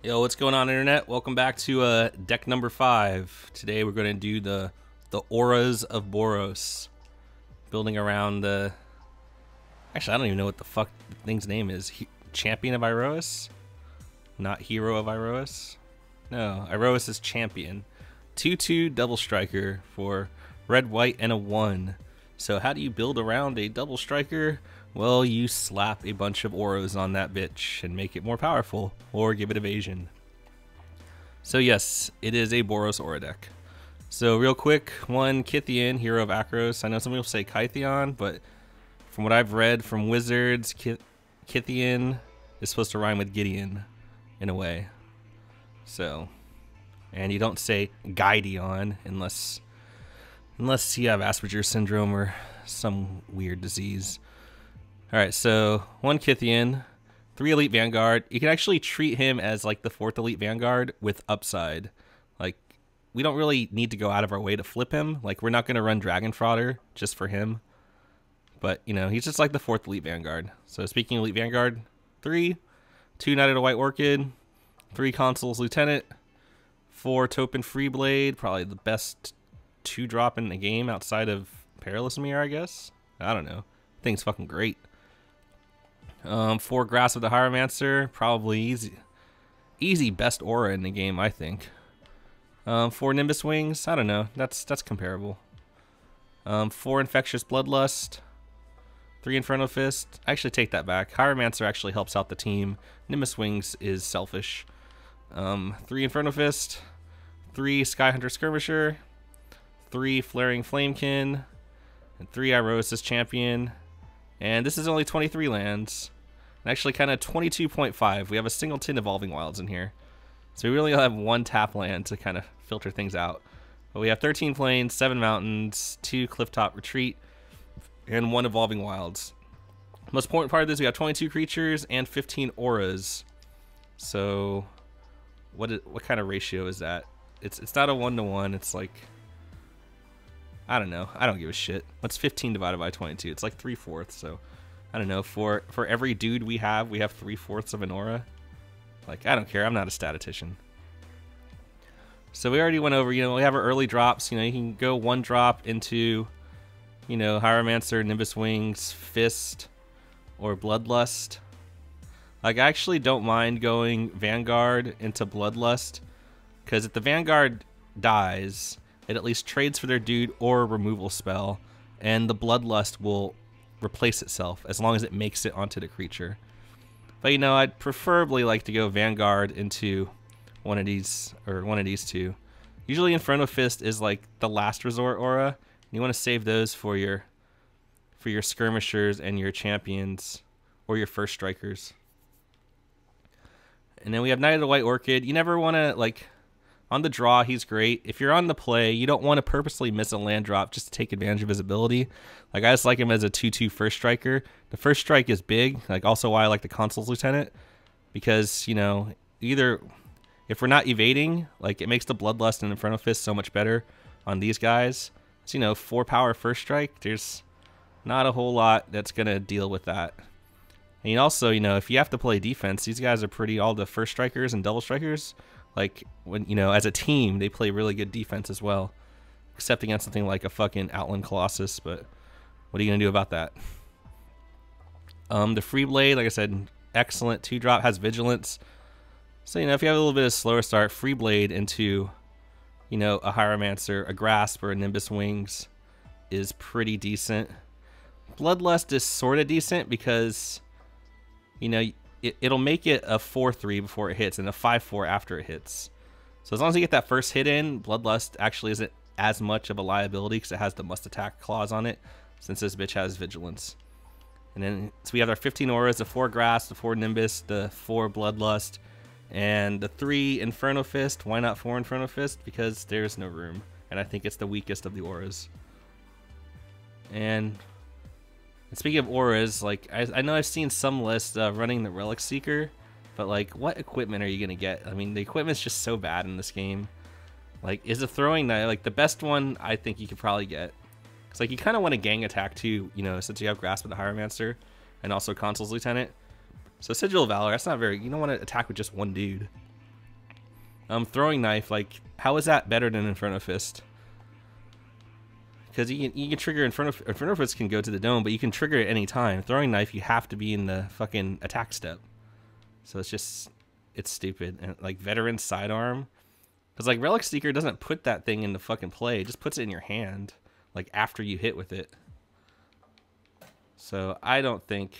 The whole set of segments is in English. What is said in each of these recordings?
Yo, what's going on, internet? Welcome back to deck number 5. Today we're going to do the Auras of Boros, building around the. Actually, I don't even know what the fuck the thing's name is. Champion of Iroas, not Hero of Iroas. No, Iroas is Champion. 2/2 double striker for red, white, and a 1. So how do you build around a double striker? Well, you slap a bunch of auras on that bitch and make it more powerful, or give it evasion. So yes, it is a Boros aura deck. So real quick, one Kytheon, Hero of Akros. I know some people say Kytheon, but from what I've read from Wizards, Kytheon is supposed to rhyme with Gideon, in a way. So, and you don't say Gydeon unless you have Asperger's syndrome or some weird disease. Alright, so one Kytheon, 3 Elite Vanguard. You can actually treat him as like the 4th Elite Vanguard with upside. Like, we don't really need to go out of our way to flip him. Like, we're not going to run Dragon Frauder just for him. But, you know, he's just like the 4th Elite Vanguard. So speaking of Elite Vanguard, 3, 2 Knight of the White Orchid, 3 Consul's Lieutenant, 4 Topan Freeblade, probably the best 2-drop in the game outside of Perilous Mirror, I guess. I don't know. Thing's fucking great. 4 Grasp of the Hieromancer, probably easy best aura in the game, I think. 4 Nimbus Wings, I don't know, that's comparable. 4 Infectious Bloodlust, 3 Inferno Fist. I actually take that back. Hieromancer actually helps out the team. Nimbus Wings is selfish. 3 Inferno Fist, 3 Skyhunter Skirmisher, 3 Flaring Flamekin, and 3 Iroas Champion. And this is only 23 lands. And actually kind of 22.5. We have a singleton Evolving Wilds in here. So we really only have 1 tap land to kind of filter things out. But we have 13 plains, 7 mountains, 2 Clifftop Retreat, and 1 Evolving Wilds. Most important part of this, we have 22 creatures and 15 auras. So what kind of ratio is that? It's not a 1-to-1, it's like, I don't know. I don't give a shit. What's 15 divided by 22? It's like 3/4. So, I don't know. For every dude we have 3/4 of an aura. Like, I don't care. I'm not a statistician. So we already went over. You know, we have our early drops. You know, you can go 1 drop into, you know, Hieromancer, Nimbus Wings, Fist, or Bloodlust. Like, I actually don't mind going Vanguard into Bloodlust, because if the Vanguard dies, it at least trades for their dude or a removal spell, and the Bloodlust will replace itself as long as it makes it onto the creature. But you know, I'd preferably like to go Vanguard into one of these, or one of these two. Usually Inferno Fist is like the last resort aura. You want to save those for your skirmishers and your champions, or your first strikers. And then we have Knight of the White Orchid. You never want to, like, on the draw, he's great. If you're on the play, you don't want to purposely miss a land drop just to take advantage of his ability. Like, I just like him as a 2/2 first striker. The first strike is big, like also why I like the Consul's Lieutenant, because, you know, either if we're not evading, like, it makes the Bloodlust and Inferno Fist so much better on these guys. So, you know, 4 power first strike, there's not a whole lot that's going to deal with that. And also, you know, if you have to play defense, these guys are pretty, all the first strikers and double strikers, like, when, you know, as a team, they play really good defense as well. Except against something like a fucking Outland Colossus, but what are you going to do about that? The Freeblade, like I said, excellent 2-drop, has Vigilance. So, you know, if you have a little bit of slower start, Freeblade into, you know, a Hieromancer, a Grasp, or a Nimbus Wings is pretty decent. Bloodlust is sort of decent because, you know, it'll make it a 4/3 before it hits and a 5/4 after it hits. So as long as you get that first hit in, Bloodlust actually isn't as much of a liability because it has the must attack clause on it, since this bitch has Vigilance. And then, so we have our 15 auras, the 4 Grasp, the 4 Nimbus, the 4 Bloodlust, and the 3 Inferno Fist. Why not 4 Inferno Fist? Because there's no room, and I think it's the weakest of the auras. And speaking of auras, like, I know I've seen some lists running the Relic Seeker, but, like, what equipment are you going to get? I mean, the equipment's just so bad in this game. Like, is a throwing knife, like, the best one I think you could probably get. Because, like, you kind of want to gang attack too, you know, since you have Grasp of the Hieromancer and also Consul's Lieutenant. So Sigil of Valor, that's not very, you don't want to attack with just one dude. Throwing Knife, like, how is that better than Inferno Fist? Because you can trigger Inferno Fist can go to the dome, but you can trigger it any time. Throwing Knife, you have to be in the fucking attack step. So it's stupid. And like Veteran Sidearm, because like Relic Seeker doesn't put that thing into fucking play. It just puts it in your hand, like after you hit with it. So I don't think,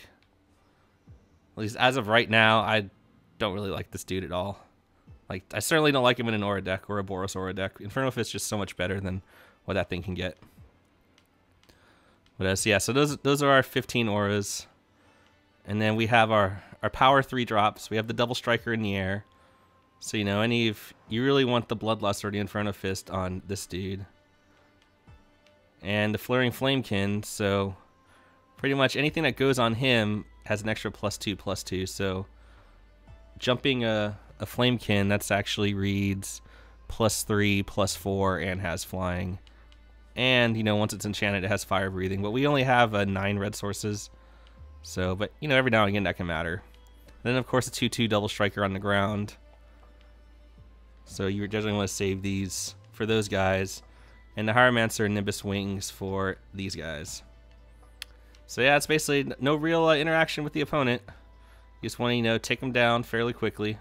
at least as of right now, I don't really like this dude at all. Like, I certainly don't like him in an Aura deck or a Boros Aura deck. Inferno Fist is just so much better than what that thing can get. But yeah, so those are our 15 auras. And then we have our power 3 drops. We have the Double Striker in the air. So, you know, if you really want the Bloodlust or the Inferno Fist on this dude. And the Flaring Flamekin, so pretty much anything that goes on him has an extra +2/+2. So jumping a Flamekin, that's actually reads +3/+4 and has flying. And, you know, once it's enchanted, it has fire breathing. But we only have 9 red sources. So, but, you know, every now and again that can matter. Then, of course, a 2/2 Double Striker on the ground. So you definitely want to save these for those guys. And the Hieromancer and Nimbus Wings for these guys. So yeah, it's basically no real interaction with the opponent. You just want to, you know, take them down fairly quickly.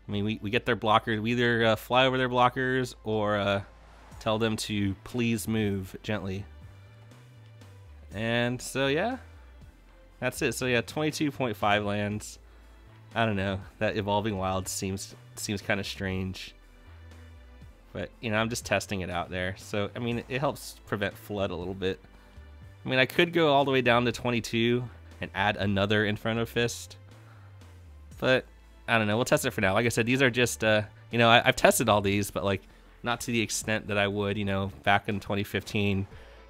I mean, we get their blockers. We either fly over their blockers or tell them to please move gently. And so yeah, that's it. So yeah, 22.5 lands. I don't know. That Evolving Wild seems kind of strange. But, you know, I'm just testing it out there. So, I mean, it helps prevent flood a little bit. I mean, I could go all the way down to 22 and add another Inferno Fist. But, I don't know. We'll test it for now. Like I said, these are just, you know, I've tested all these, but, like, not to the extent that I would, you know, back in 2015,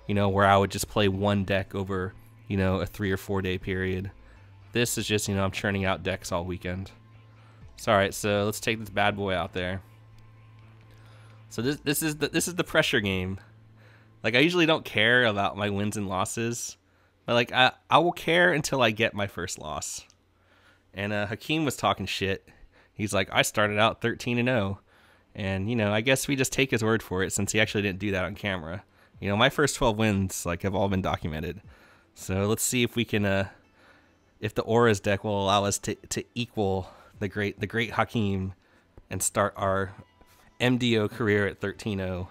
you know, where I would just play one deck over, you know, a 3 or 4 day period. This is just, you know, I'm churning out decks all weekend. So, all right, so let's take this bad boy out there. So this is the pressure game. Like, I usually don't care about my wins and losses, but like I will care until I get my first loss. And Hakeem was talking shit. He's like, I started out 13-0, and you know, I guess we just take his word for it since he actually didn't do that on camera. You know, my first 12 wins like have all been documented. So let's see if we can if the Auras deck will allow us to equal the great Hakeem and start our MDO career at 13-0.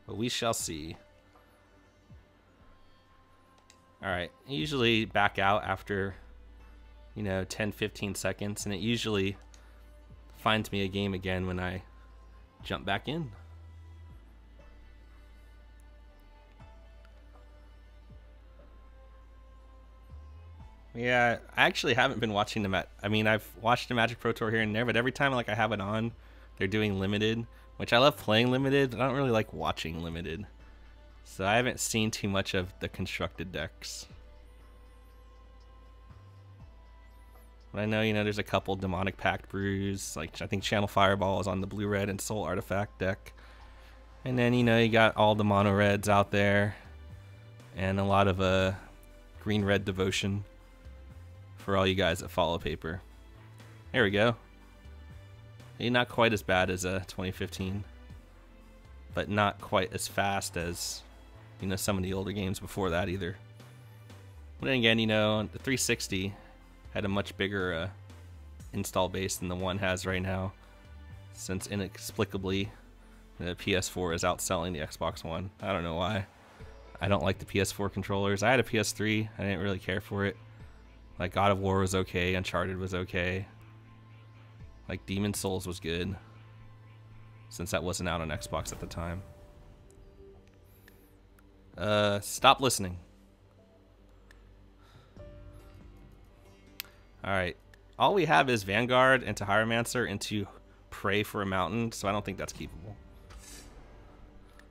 But we shall see. Alright, I usually back out after, you know, 10-15 seconds, and it usually finds me a game again when I jump back in. Yeah, I actually haven't been watching the I mean, I've watched the Magic Pro Tour here and there, but every time like I have it on, they're doing limited, which I love playing limited, but I don't really like watching limited. So I haven't seen too much of the constructed decks. But I know, you know, there's a couple Demonic Pact brews, like I think Channel Fireball is on the blue-red and Soul Artifact deck. And then, you know, you got all the mono reds out there, and a lot of green-red Devotion for all you guys that follow paper. There we go. Maybe not quite as bad as 2015, but not quite as fast as, you know, some of the older games before that either. But then again, you know, the 360 had a much bigger install base than the one has right now, since inexplicably the PS4 is outselling the Xbox One. I don't know why. I don't like the PS4 controllers. I had a PS3. I didn't really care for it. Like, God of War was okay. Uncharted was okay. Like, Demon Souls was good, since that wasn't out on Xbox at the time. Stop listening. Alright. All we have is Vanguard into Hieromancer into Pray for a Mountain, so I don't think that's keepable.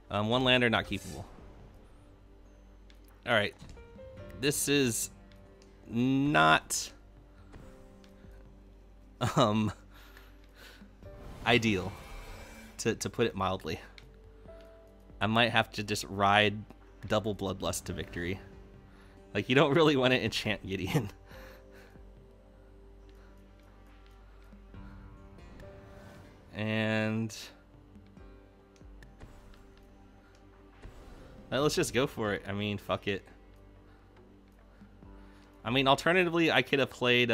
One lander, not keepable. Alright. This is not ideal, to put it mildly. I might have to just ride double Bloodlust to victory. Like, you don't really want to enchant Gideon. And well, let's just go for it. I mean, fuck it. I mean, alternatively, I could have played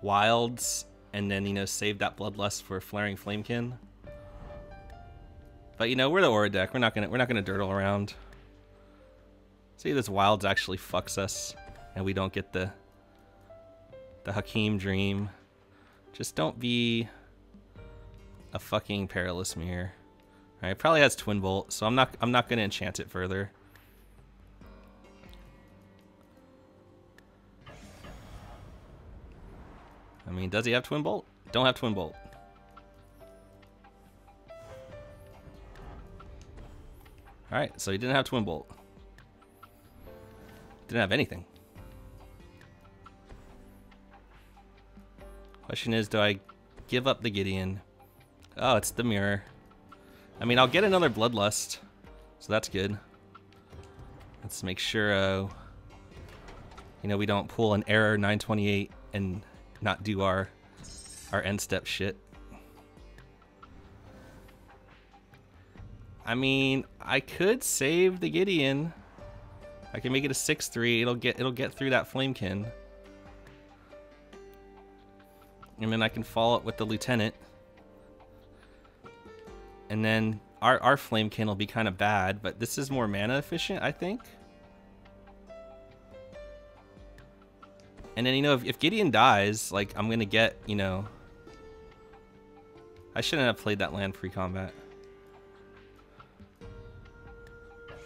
Wilds and then, you know, save that Bloodlust for Flaring Flamekin. But, you know, we're the Aura deck. We're not gonna dirtle around. See, this Wilds actually fucks us, and we don't get the Hakim Dream. Just don't be a fucking Perilous Mirror. Alright, probably has Twin Bolt, so I'm not gonna enchant it further. I mean, does he have Twin Bolt? Don't have Twin Bolt. Alright, so he didn't have Twin Bolt. Didn't have anything. Question is, do I give up the Gideon? Oh, it's the mirror. I mean, I'll get another Bloodlust, so that's good. Let's make sure, you know, we don't pull an error 928 and not do our end step shit. I mean, I could save the Gideon. I can make it a 6/3. It'll get through that Flamekin. And then I can follow it with the Lieutenant. And then our Flamekin will be kind of bad, but this is more mana efficient, I think. And then, you know, if Gideon dies, like, I'm gonna get, you know... I shouldn't have played that land pre-combat.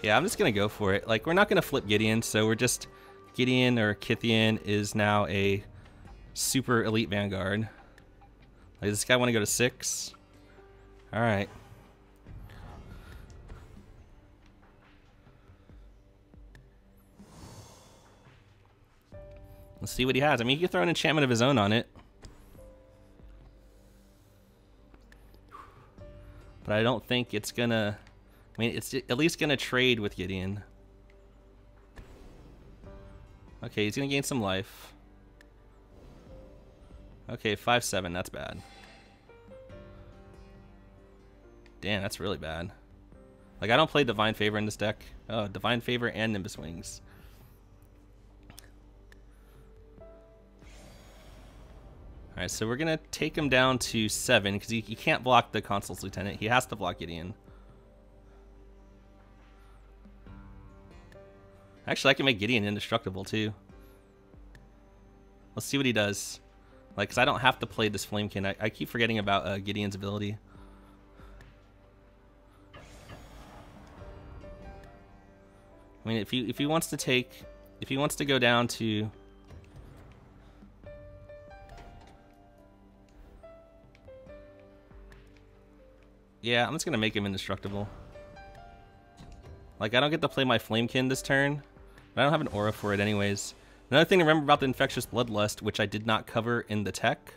Yeah, I'm just gonna go for it. Like, we're not gonna flip Gideon, so we're just... Gideon or Kytheon is now a super elite Vanguard. Like, does this guy want to go to 6? Alright. Let's see what he has. I mean, he could throw an enchantment of his own on it. But I don't think it's gonna... I mean, it's at least gonna trade with Gideon. Okay, he's gonna gain some life. Okay, 5/7, that's bad. Damn, that's really bad. Like, I don't play Divine Favor in this deck. Oh, Divine Favor and Nimbus Wings. Alright, so we're gonna take him down to 7, because he can't block the Consul's Lieutenant. He has to block Gideon. Actually, I can make Gideon indestructible, too. Let's see what he does. Like, because I don't have to play this Flamekin. I keep forgetting about Gideon's ability. I mean, if he wants to take... If he wants to go down to... Yeah, I'm just gonna make him indestructible. Like, I don't get to play my Flamekin this turn, but I don't have an aura for it anyways. Another thing to remember about the Infectious Bloodlust, which I did not cover in the tech,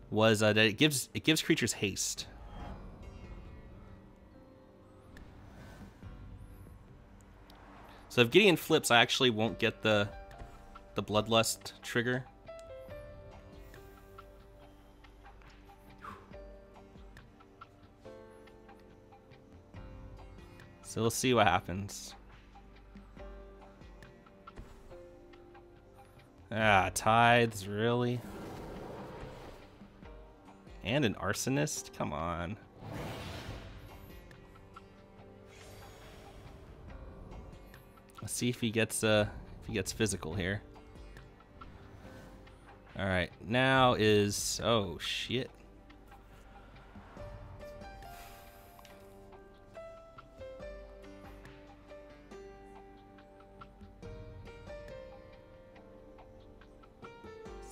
was that it gives creatures haste. So if Gideon flips, I actually won't get the Bloodlust trigger. So we'll see what happens. Ah, Tithes, really? And an Arsonist? Come on. Let's see if he gets physical here. All right, now is, oh shit.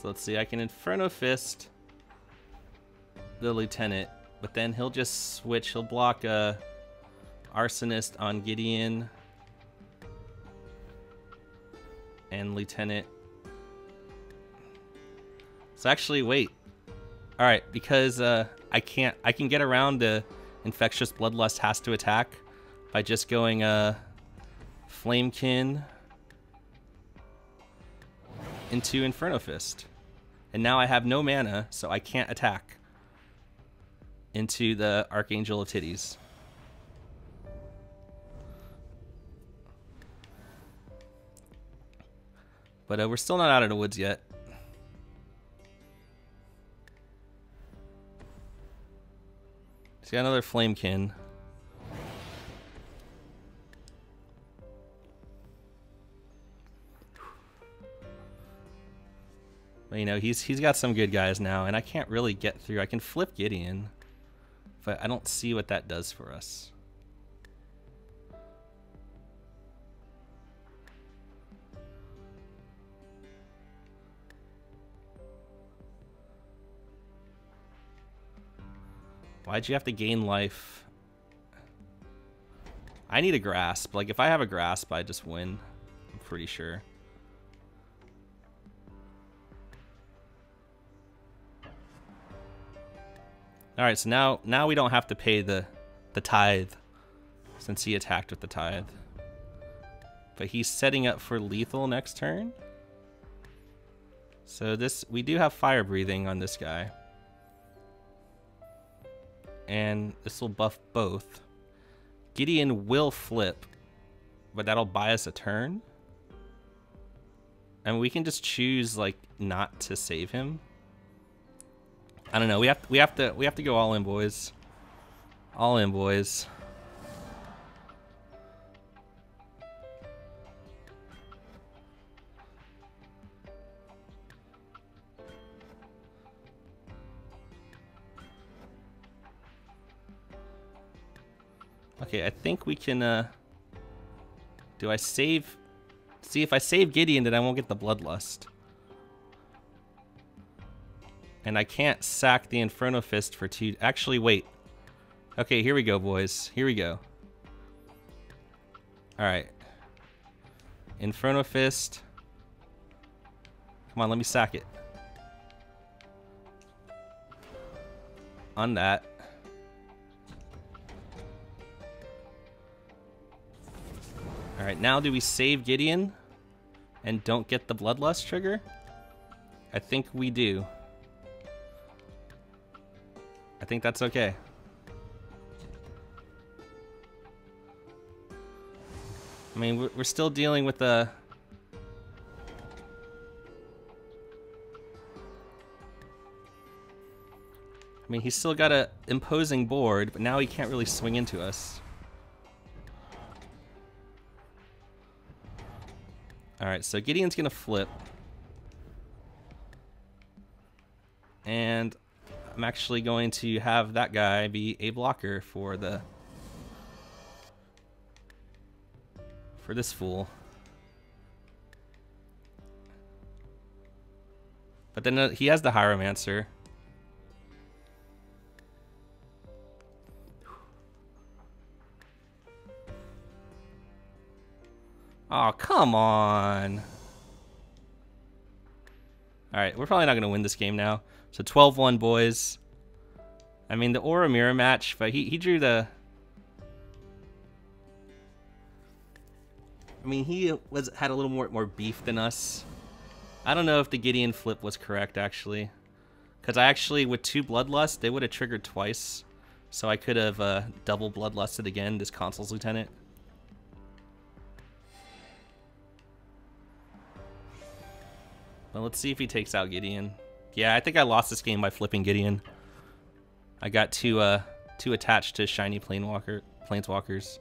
So let's see, I can Inferno Fist the Lieutenant, but then he'll just switch. He'll block a Arsonist on Gideon and Lieutenant. So actually, wait. All right, because I can get around the Infectious Bloodlust has to attack. by just going Flamekin into Inferno Fist. And now I have no mana, so I can't attack into the Archangel of Titties. But we're still not out of the woods yet. He's got another Flamekin. But, you know, he's got some good guys now, and I can't really get through. I can flip Gideon, but I don't see what that does for us. Why'd you have to gain life? I need a grasp. Like, if I have a grasp, I just win. I'm pretty sure. Alright, so now we don't have to pay the tithe, since he attacked with the tithe. But he's setting up for lethal next turn. So we do have fire breathing on this guy. And this will buff both. Gideon will flip, but that'll buy us a turn. And we can just choose like not to save him. I don't know. We have to go all in, boys. All in, boys. Okay, I think we can, do I save? See, if I save Gideon, then I won't get the Bloodlust. And I can't sack the Inferno Fist for 2. Actually, wait. Okay, here we go, boys. Here we go. Alright. Inferno Fist. Come on, let me sack it. On that. Alright, now do we save Gideon and don't get the Bloodlust trigger? I think we do. I think that's okay. I mean, we're still dealing with the... I mean, he's still got a imposing board, but now he can't really swing into us. Alright, so Gideon's gonna flip. And I'm actually going to have that guy be a blocker for this fool. But then he has the Hieromancer. Oh, come on. Alright, we're probably not going to win this game now. So 12-1, boys. I mean, the Aura mirror match, but he drew the... I mean, he had a little more beef than us. I don't know if the Gideon flip was correct, actually. Because I actually, with 2 Bloodlust, they would have triggered twice. So I could have double Bloodlusted again, this Consul's Lieutenant. Well, let's see if he takes out Gideon. Yeah, I think I lost this game by flipping Gideon. I got too attached to shiny planeswalkers.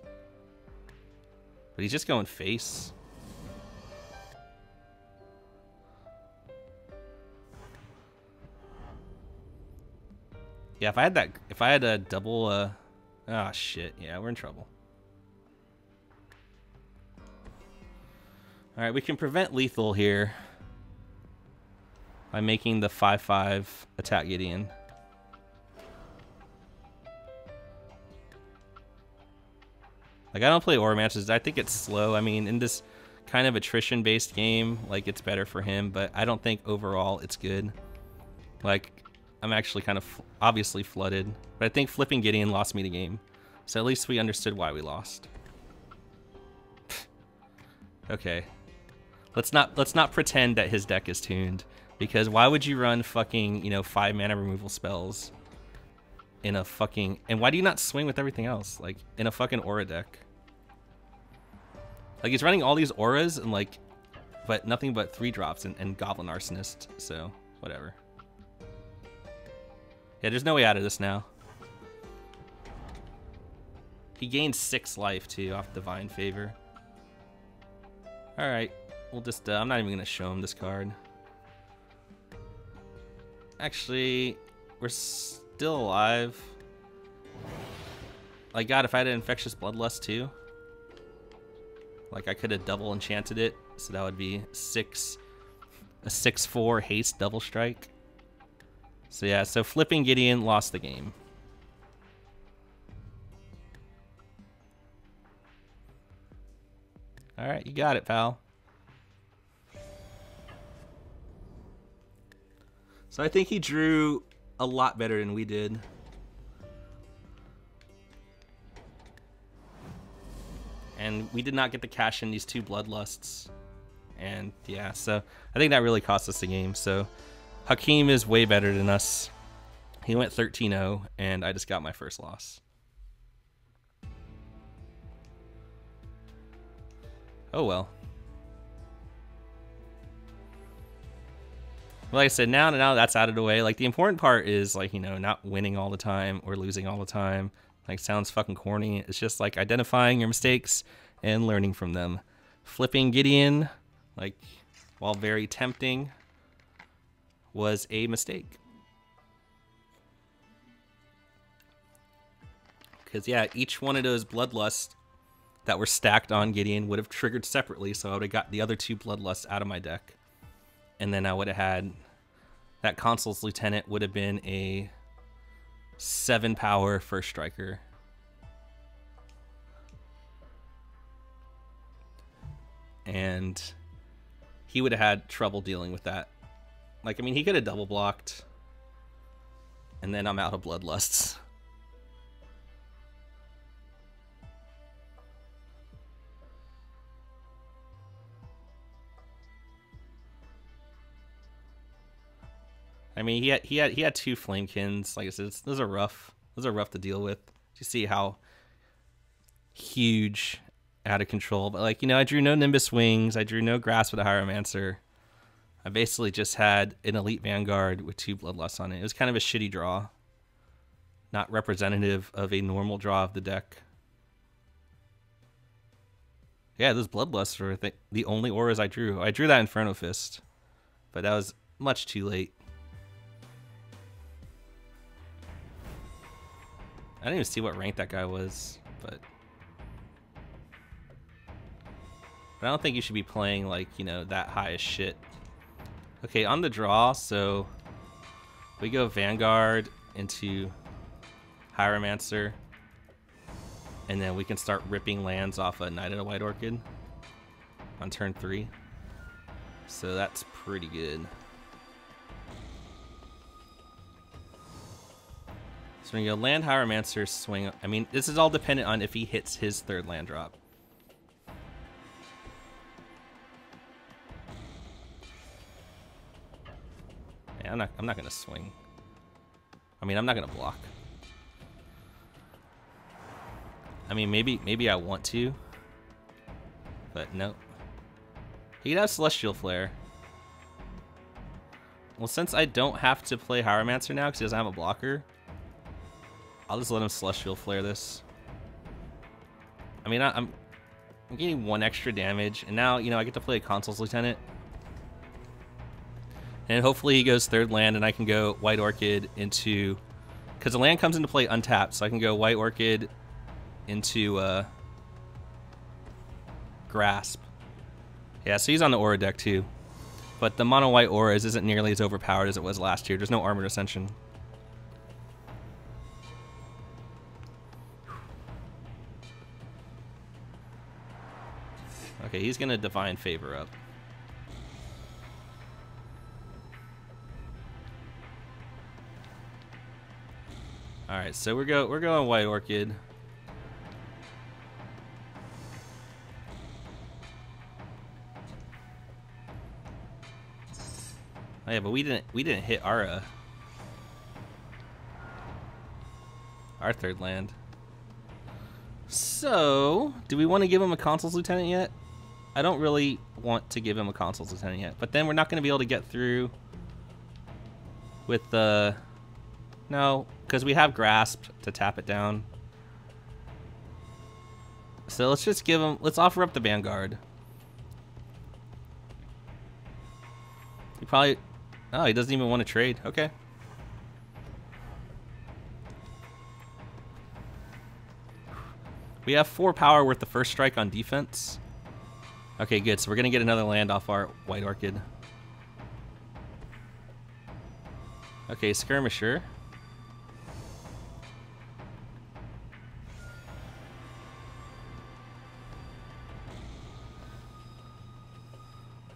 But he's just going face. Yeah, if I had a double ah shit, yeah, we're in trouble. Alright, we can prevent lethal here by making the 5/5 attack Gideon. Like, I don't play Aura matches. I think it's slow. I mean, in this kind of attrition-based game, like, it's better for him, but I don't think overall it's good. Like, I'm actually kind of obviously flooded, but I think flipping Gideon lost me the game. So at least we understood why we lost. Okay. Let's not pretend that his deck is tuned, because why would you run fucking, you know, 5 mana removal spells in a fucking, and why do you not swing with everything else, like in a fucking aura deck? Like he's running all these auras and like, but nothing but 3-drops and Goblin Arsonist, so whatever. Yeah, there's no way out of this now. He gained 6 life too off Divine Favor. Alright, we'll just, I'm not even gonna show him this card. Actually, we're still alive. Like, God, if I had an Infectious Bloodlust too, like I could have double enchanted it, so that would be a 6/4 haste double strike. So yeah, so flipping Gideon lost the game. Alright, you got it, pal. So I think he drew a lot better than we did. And we did not get to cash in these 2 Bloodlusts. And yeah, so I think that really cost us the game. So Hakeem is way better than us. He went 13-0, and I just got my first loss. Oh well. Like I said, now that's out of the way. Like, the important part is, like, you know, not winning all the time or losing all the time. Like, sounds fucking corny. It's just like identifying your mistakes and learning from them. Flipping Gideon, like, while very tempting, was a mistake. Because yeah, each one of those Bloodlusts that were stacked on Gideon would have triggered separately, so I would have got the other 2 Bloodlusts out of my deck. And then I would have had that Consul's Lieutenant would have been a 7-power first striker. And he would have had trouble dealing with that. Like, I mean, he could have double blocked. And then I'm out of Bloodlusts. I mean, he had 2 Flamekins. Like I said, those are rough. Those are rough to deal with. You see how huge, out of control. But like, you know, I drew no Nimbus Wings. I drew no Grasp with a Hieromancer. I basically just had an Elite Vanguard with 2 Bloodlusts on it. It was kind of a shitty draw. Not representative of a normal draw of the deck. Yeah, those Bloodlusts were the only auras I drew. I drew that Inferno Fist, but that was much too late. I didn't even see what rank that guy was, but I don't think you should be playing, like, you know, that high as shit. Okay, on the draw, so we go Vanguard into Hieromancer, and then we can start ripping lands off a Knight of the White Orchid on turn 3. So that's pretty good. So we go land Hieromancer, swing. I mean, this is all dependent on if he hits his 3rd land drop. Yeah, I'm not gonna swing. I mean, I'm not gonna block. I mean, maybe I want to, but no. He does Celestial Flare. Well, since I don't have to play Hieromancer now because he doesn't have a blocker, I'll just let him Celestial Flare this. I mean, I'm getting 1 extra damage, and now, you know, I get to play a Consul's Lieutenant. And hopefully he goes 3rd land, and I can go White Orchid into... Because the land comes into play untapped, so I can go White Orchid into Grasp. Yeah, so he's on the Aura deck too. But the mono white Auras isn't nearly as overpowered as it was last year. There's no Armored Ascension. Okay, he's gonna Divine Favor up. All right, so we're going White Orchid. Oh yeah, but we didn't hit our third land. So, do we want to give him a Consul's Lieutenant yet? I don't really want to give him a Consul's Lieutenant yet, but then we're not going to be able to get through with the... No, because we have Grasp to tap it down. So let's just give him... Let's offer up the Vanguard. He probably... Oh, he doesn't even want to trade. Okay. We have 4 power worth the first strike on defense. Okay, good. So we're going to get another land off our White Orchid. Okay, Skirmisher.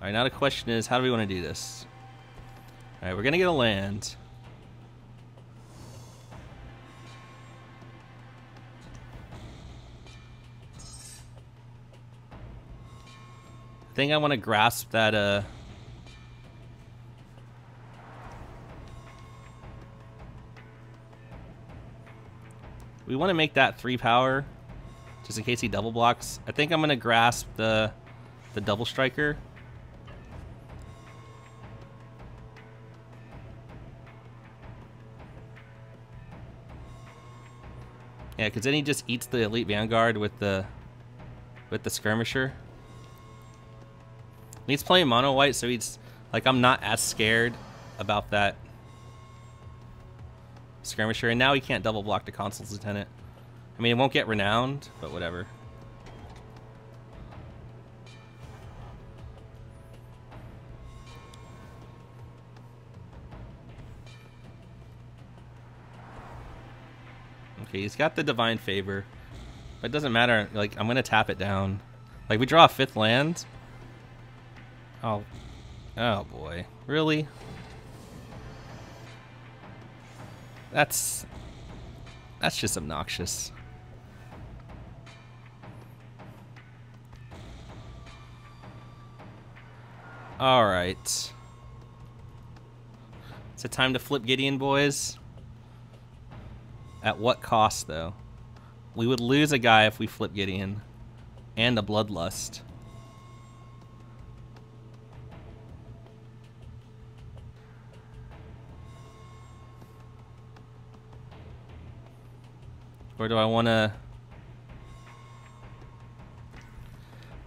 Alright, now the question is, how do we want to do this? Alright, we're going to get a land. I think I want to grasp that, we want to make that 3 power, just in case he double blocks. I think I'm going to grasp the double striker. Yeah, because then he just eats the Elite Vanguard with the Skirmisher. He's playing mono white, so he's like, I'm not as scared about that Skirmisher. And now he can't double block the Consul's Lieutenant. I mean, it won't get renowned, but whatever. Okay, he's got the Divine Favor, but it doesn't matter. Like, I'm gonna tap it down. Like, we draw a 5th land. Oh boy, really? That's just obnoxious. All right. Is it time to flip Gideon, boys? At what cost, though? We would lose a guy if we flip Gideon, and a Bloodlust. Or do I want to...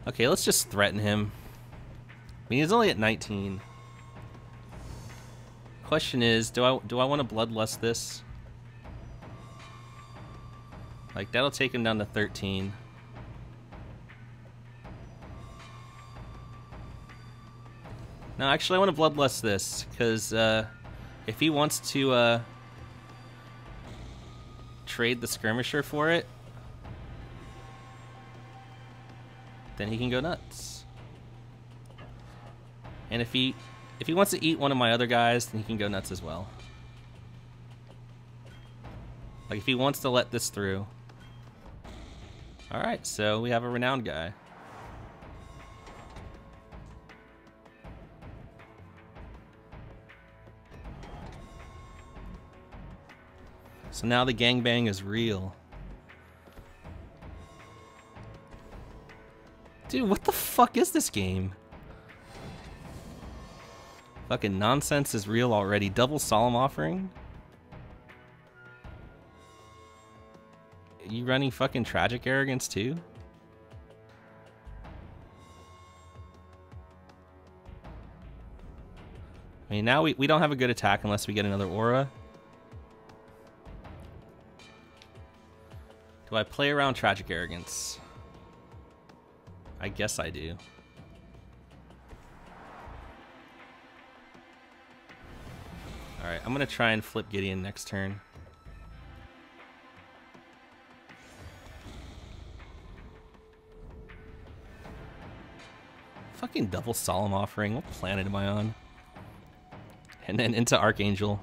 Okay, let's just threaten him. I mean, he's only at 19. Question is, do I want to Bloodlust this? Like, that'll take him down to 13. No, actually, I want to Bloodlust this, because if he wants to trade the Skirmisher for it, then he can go nuts. And if he wants to eat one of my other guys, then he can go nuts as well. Like, if he wants to let this through. Alright, so we have a renowned guy. So now the gangbang is real. Dude, what the fuck is this game? Fucking nonsense is real already. Double Solemn Offering? You running fucking Tragic Arrogance too? I mean, now we don't have a good attack unless we get another aura. Do I play around Tragic Arrogance? I guess I do. Alright, I'm gonna try and flip Gideon next turn. Fucking double Solemn Offering. What planet am I on? And then into Archangel.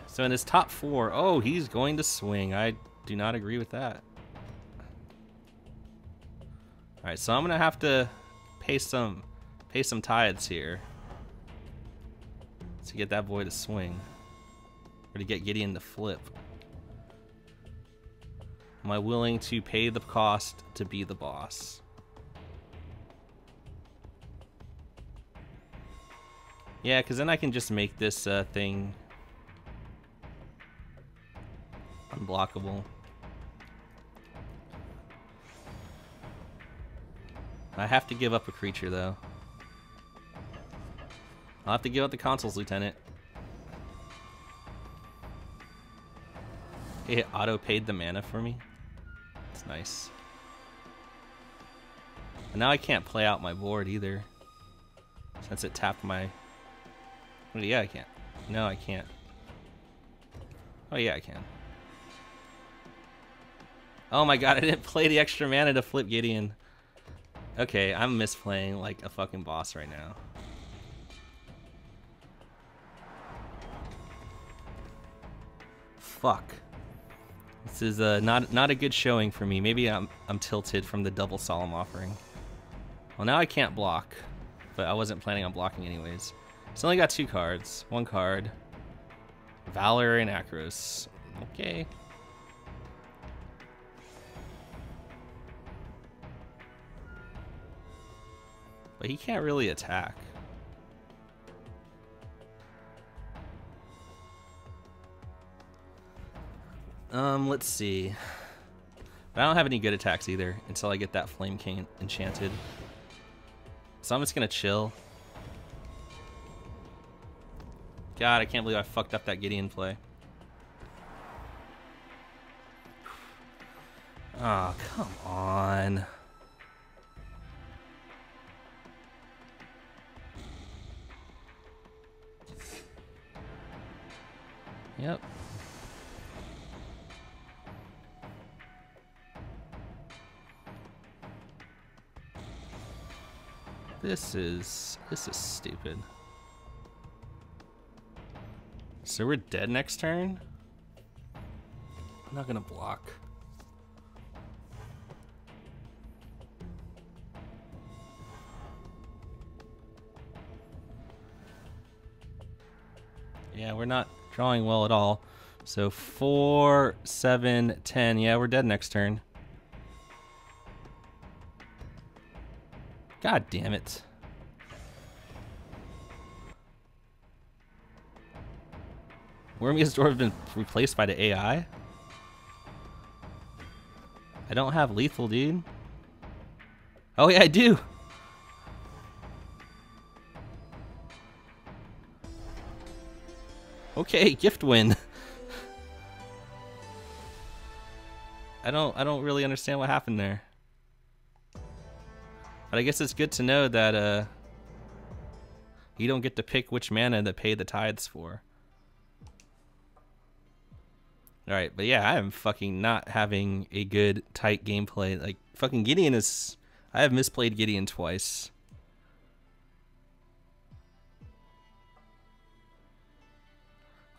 So in his top 4, oh, he's going to swing. I do not agree with that. Alright, so I'm going to have to pay some pay some tithes here to get that boy to swing. Or to get Gideon to flip. Am I willing to pay the cost to be the boss? Yeah, because then I can just make this thing unblockable. I have to give up a creature, though. I'll have to give up the Consul's Lieutenant. It auto-paid the mana for me. It's nice. And now I can't play out my board either. Since it tapped my... Oh, yeah, I can't. No, I can't. Oh, yeah, I can. Oh my god, I didn't play the extra mana to flip Gideon. Okay, I'm misplaying like a fucking boss right now. Fuck. This is not a good showing for me. Maybe I'm tilted from the double solemn offering. Well, now I can't block, but I wasn't planning on blocking anyways. It's only got 2 cards. 1 card. Valor and Akros. Okay. But he can't really attack. Let's see. I don't have any good attacks either until I get that Flame King enchanted. So I'm just gonna chill. God, I can't believe I fucked up that Gideon play. Oh, come on. Yep. This is stupid. So we're dead next turn? I'm not gonna block. Yeah, we're not drawing well at all. So 4, 7, 10. Yeah, we're dead next turn. God damn it. Wormia's Door have been replaced by the AI? I don't have lethal, dude. Oh yeah, I do. Okay, gift win. I don't really understand what happened there. But I guess it's good to know that you don't get to pick which mana to pay the tithes for. Alright, but yeah, I am fucking not having a good, tight gameplay. Like, fucking Gideon is... I have misplayed Gideon twice.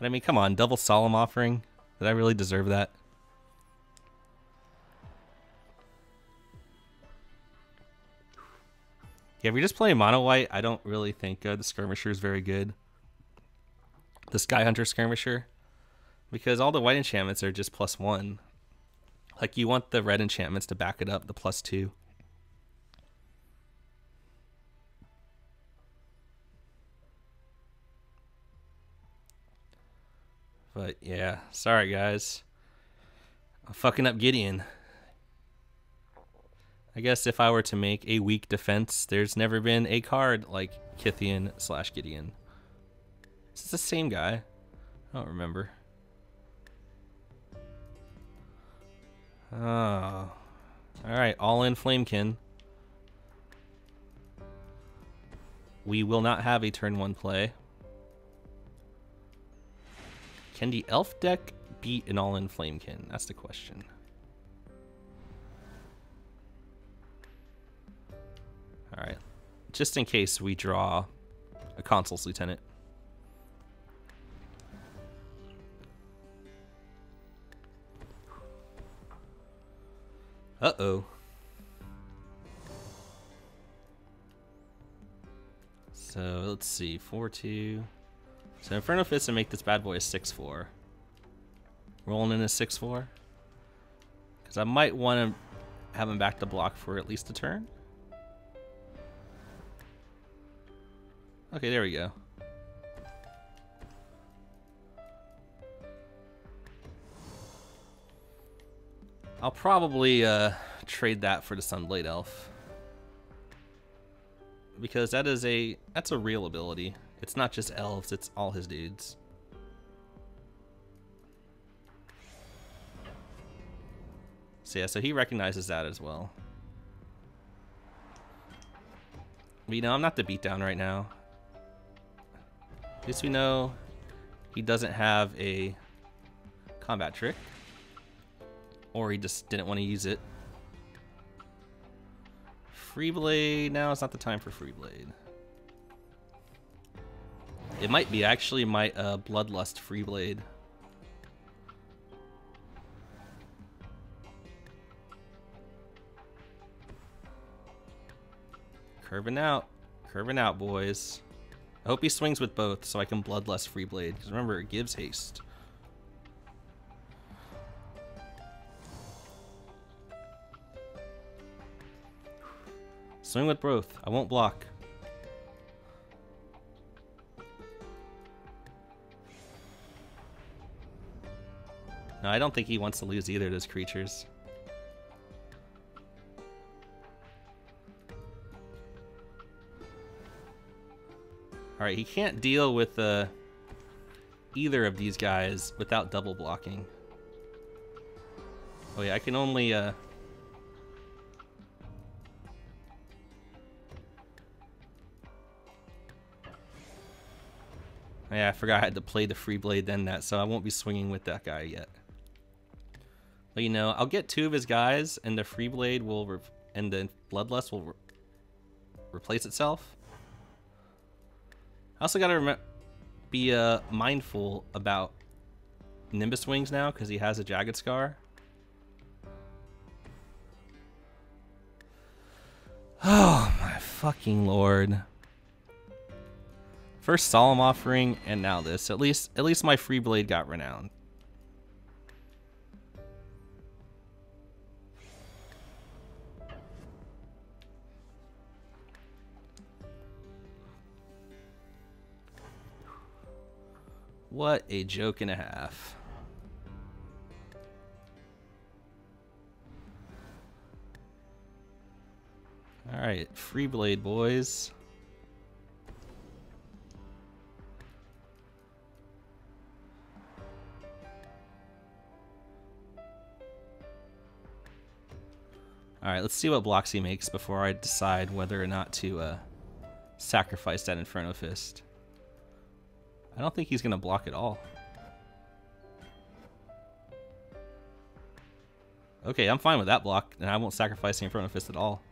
But I mean, come on, double solemn offering? Did I really deserve that? Yeah, if you're just playing mono white, I don't really think the Skirmisher is very good. The Skyhunter Skirmisher. Because all the white enchantments are just +1. Like, you want the red enchantments to back it up, the +2. But yeah, sorry guys. I'm fucking up Gideon. I guess if I were to make a weak defense, there's never been a card like Kytheon / Gideon. Is this the same guy? I don't remember. Oh. Alright, all in Flamekin. We will not have a turn 1 play. Can the elf deck beat an all-in Flamekin? That's the question. Alright. Just in case we draw a Consul's Lieutenant. Uh-oh. So let's see, 4-2. So Inferno Fist to make this bad boy a 6-4. Rolling in a 6-4. Because I might want to have him back to block for at least a turn. Okay, there we go. I'll probably trade that for the Sunblade Elf. Because that's a real ability. It's not just elves, it's all his dudes. So yeah, so he recognizes that as well. But you know, I'm not the beatdown right now. At least we know he doesn't have a combat trick. Or he just didn't want to use it. Freeblade, now it's not the time for Freeblade. It might be, actually might Bloodlust Freeblade. Curving out, boys. I hope he swings with both so I can Bloodlust Freeblade, because remember, it gives haste. Swing with both. I won't block. No, I don't think he wants to lose either of those creatures. Alright, he can't deal with either of these guys without double blocking. Oh yeah, I can only... Yeah, I forgot I had to play the Freeblade then that, so I won't be swinging with that guy yet. But you know, I'll get two of his guys, and the Freeblade will, and the Bloodlust will replace itself. I also gotta be mindful about Nimbus Wings now, because he has a Jagged Scar. Oh my fucking lord. First Solemn Offering, and now this. At least my Freeblade got renowned. What a joke and a half. Alright, Freeblade, boys. Alright, let's see what blocks he makes before I decide whether or not to sacrifice that Inferno Fist. I don't think he's going to block at all. Okay, I'm fine with that block, and I won't sacrifice the Inferno Fist at all.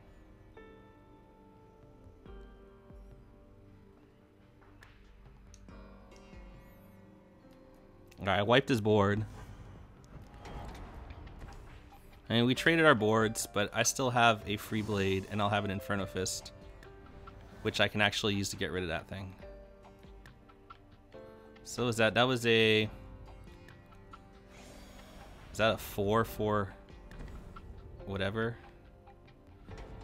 Alright, I wiped his board. I mean, we traded our boards, but I still have a Freeblade, and I'll have an Inferno Fist, which I can actually use to get rid of that thing. So is that was a... Is that a 4 for whatever?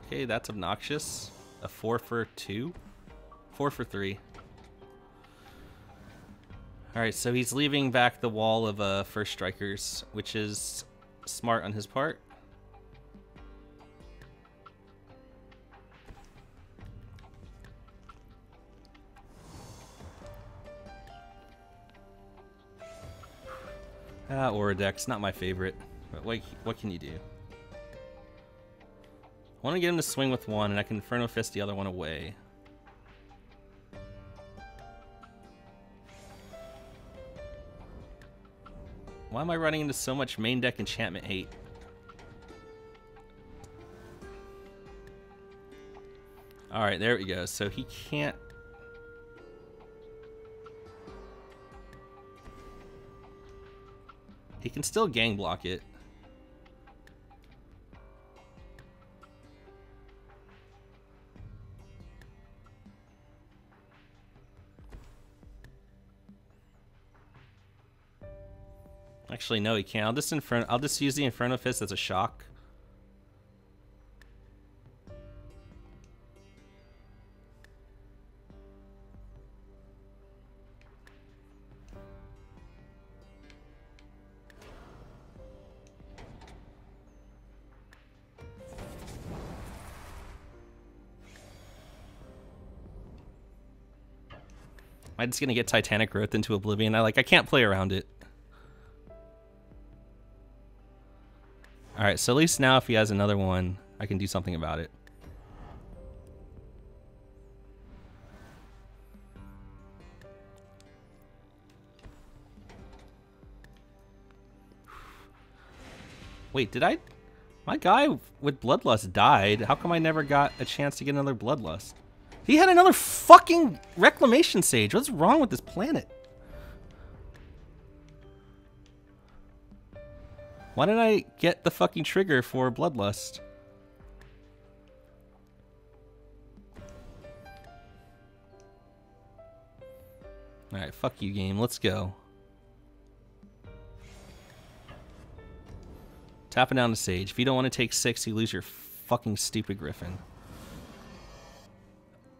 Okay, that's obnoxious. A 4 for 2? 4 for 3. Alright, so he's leaving back the wall of first strikers, which is smart on his part. Aura deck's not my favorite, but what can you do? I want to get him to swing with one, and I can Inferno Fist the other one away. Why am I running into so much main deck enchantment hate? Alright, there we go. So he can't... He can still gang block it. Actually, no, he can't. I'll just use the Inferno Fist as a shock. Am I just gonna get Titanic Growth into Oblivion? I can't play around it. Alright, so at least now if he has another one, I can do something about it. Wait, did I? My guy with Bloodlust died. How come I never got a chance to get another Bloodlust? He had another fucking Reclamation Sage. What's wrong with this planet? Why didn't I get the fucking trigger for Bloodlust? Alright, fuck you, game. Let's go. Tapping down the Sage. If you don't want to take 6, you lose your fucking stupid Griffin.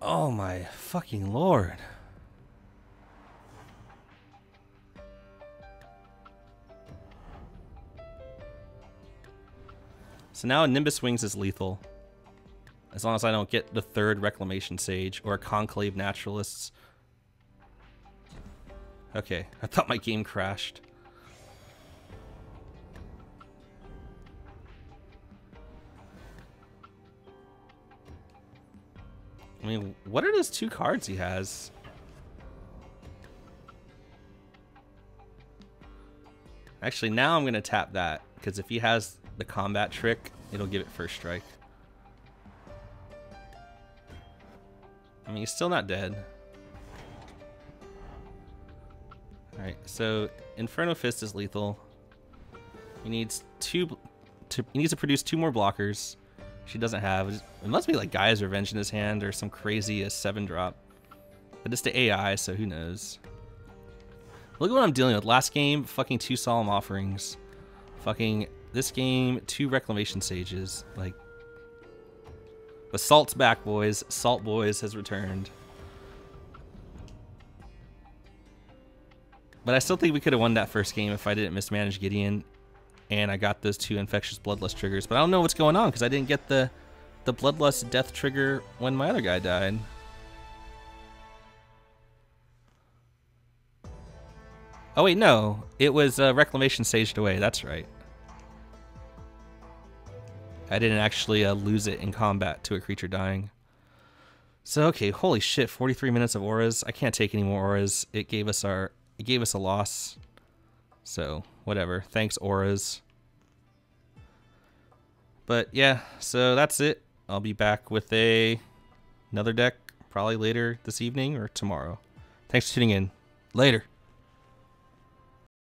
Oh my fucking lord. So now a Nimbus Wings is lethal. As long as I don't get the 3rd Reclamation Sage or a Conclave Naturalists. Okay, I thought my game crashed. I mean, what are those 2 cards he has? Actually, now I'm going to tap that, because if he has the combat trick, it'll give it first strike. I mean, he's still not dead. Alright, so Inferno Fist is lethal. He needs he needs to produce 2 more blockers. She doesn't have. It must be like Gaia's Revenge in his hand or some crazy 7-drop. But it's the AI, so who knows. Look at what I'm dealing with. Last game, fucking 2 Solemn Offerings. Fucking this game, 2 Reclamation Sages. Like, the Salt's back, boys. Salt Boys has returned. But I still think we could have won that first game if I didn't mismanage Gideon. And I got those 2 Infectious Bloodlust triggers. But I don't know what's going on because I didn't get the Bloodlust death trigger when my other guy died. Oh wait, no. It was Reclamation Saged away. That's right. I didn't actually lose it in combat to a creature dying. So okay, holy shit, 43 minutes of auras. I can't take any more auras. It gave us a loss. So, whatever. Thanks, auras. But yeah, so that's it. I'll be back with another deck probably later this evening or tomorrow. Thanks for tuning in. Later.